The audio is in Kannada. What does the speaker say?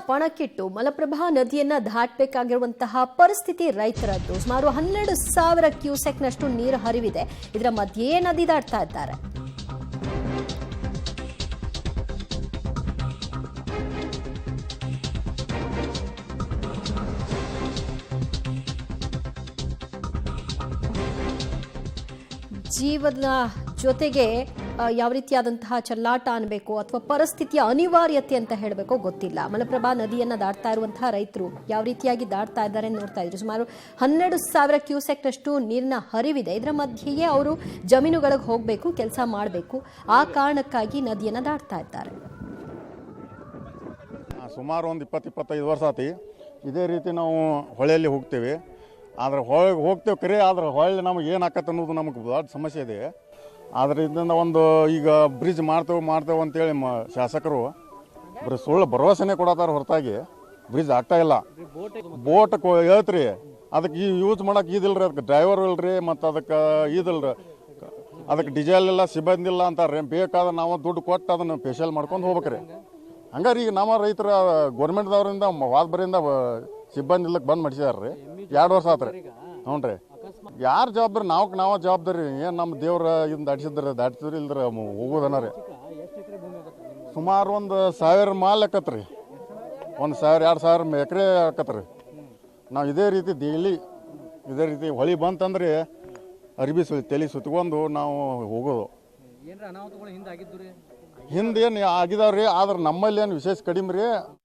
ಪಣಕ್ಕಿಟ್ಟು ಮಲಪ್ರಭಾ ನದಿಯನ್ನ ದಾಟಬೇಕಾಗಿರುವಂತಹ ಪರಿಸ್ಥಿತಿ ರೈತರದ್ದು. ಸುಮಾರು 12,000 ಕ್ಯೂಸೆಕ್ನಷ್ಟು ನೀರು ಹರಿವಿದೆ. ಇದರ ಮಧ್ಯೆ ನದಿ ದಾಟ್ತಾ ಇದ್ದಾರೆ. ಜೀವನ ಜೊತೆಗೆ ಯಾವ ರೀತಿಯಾದಂತಹ ಚೆಲ್ಲಾಟ ಅನ್ಬೇಕು ಅಥವಾ ಪರಿಸ್ಥಿತಿಯ ಅನಿವಾರ್ಯತೆ ಅಂತ ಹೇಳಬೇಕೋ ಗೊತ್ತಿಲ್ಲ. ಮಲಪ್ರಭಾ ನದಿಯನ್ನ ದಾಟ್ತಾ ಇರುವಂತಹ ರೈತರು ಯಾವ ರೀತಿಯಾಗಿ ದಾಟ್ತಾ ಇದ್ದಾರೆ ನೋಡ್ತಾ ಇದ್ರು. ಸುಮಾರು 12,000 ಕ್ಯೂಸೆಕ್ನಷ್ಟು ನೀರಿನ ಹರಿವಿದೆ. ಇದರ ಮಧ್ಯೆಯೇ ಅವರು ಜಮೀನುಗಳಿಗೆ ಹೋಗಬೇಕು, ಕೆಲಸ ಮಾಡಬೇಕು. ಆ ಕಾರಣಕ್ಕಾಗಿ ನದಿಯನ್ನ ದಾಟ್ತಾ ಇದ್ದಾರೆ. ಸುಮಾರು ಒಂದು 20-25 ವರ್ಷ ಆತಿ ಇದೇ ರೀತಿ ನಾವು ಹೊಳೆಯಲ್ಲಿ ಹೋಗ್ತೇವೆ. ಆದ್ರೆ ಹೊಳೆಗೆ ಹೋಗ್ತೇವೆ ಕರೆ, ಆದ್ರೆ ಹೊಳೆ ನಮಗೆ ಏನು ಆಕತ್ತೆ ಅನ್ನೋದು ನಮಗೆ ದೊಡ್ಡ ಸಮಸ್ಯೆ ಇದೆ. ಆದರೆ ಇದರಿಂದ ಒಂದು ಈಗ ಬ್ರಿಡ್ಜ್ ಮಾಡ್ತೇವೆ ಅಂತೇಳಿ ಶಾಸಕರು ಬರೀ ಸುಳ್ಳು ಭರವಸೆನೇ ಕೊಡತ್ತಾರ ಹೊರತಾಗಿ ಬ್ರಿಡ್ಜ್ ಆಗ್ತಾ ಇಲ್ಲ. ಬೋಟ್ ಹೇಳ್ತ್ರಿ, ಅದಕ್ಕೆ ಯೂಸ್ ಮಾಡೋಕೆ ಇದಿಲ್ರಿ, ಅದಕ್ಕೆ ಡ್ರೈವರ್ ಇಲ್ರಿ, ಮತ್ತು ಅದಕ್ಕೆ ಇದಿಲ್ರಿ, ಅದಕ್ಕೆ ಡೀಸೆಲ್ ಇಲ್ಲ, ಸಿಬ್ಬಂದಿ ಇಲ್ಲ ಅಂತಾರೆ. ಬೇಕಾದ್ರೆ ನಾವು ದುಡ್ಡು ಕೊಟ್ಟು ಅದನ್ನು ಸ್ಪೆಷಲ್ ಮಾಡ್ಕೊಂಡು ಹೋಗ್ಬೇಕ್ರಿ. ಹಂಗಾರೆ ಈಗ ನಮ್ಮ ರೈತರ ಗೌರ್ಮೆಂಟ್ದವ್ರಿಂದ ವಾದ್ಬರಿಂದ ಸಿಬ್ಬಂದಿ ಇಲ್ಲಕ್ಕೆ ಬಂದ್ ಮಾಡಿಸಿದಾರ್ರಿ. 2 ವರ್ಷ ಆತ್ರಿ. ಹ್ಞೂ ರೀ, ಯಾರು ಜವಾಬ್ದಾರಿ? ನಾವು ಜವಾಬ್ದಾರಿ. ಏನು ನಮ್ಮ ದೇವ್ರ ಇದನ್ನ ದಾಟಿಸಿದ್ರಿ ಇಲ್ದ್ರ ಹೋಗೋದನ ರೀ. ಸುಮಾರು ಒಂದು 1000 ಮಾಲ್ ಆಕತ್ರಿ. 1,000-2,000 ಎಕರೆ ಆಕತ್ರಿ. ನಾವು ಇದೇ ರೀತಿ ಡೈಲಿ ಇದೇ ರೀತಿ ಹೊಳಿ ಬಂತಂದ್ರೆ ಅರಿಬಿ ತಲೆ ಸುತ್ಕೊಂಡು ನಾವು ಹೋಗೋದು. ಹಿಂದೇನು ಆಗಿದಾವ್ರಿ, ಆದ್ರೆ ನಮ್ಮಲ್ಲಿ ಏನು ವಿಶೇಷ ಕಡಿಮೆ ರೀ.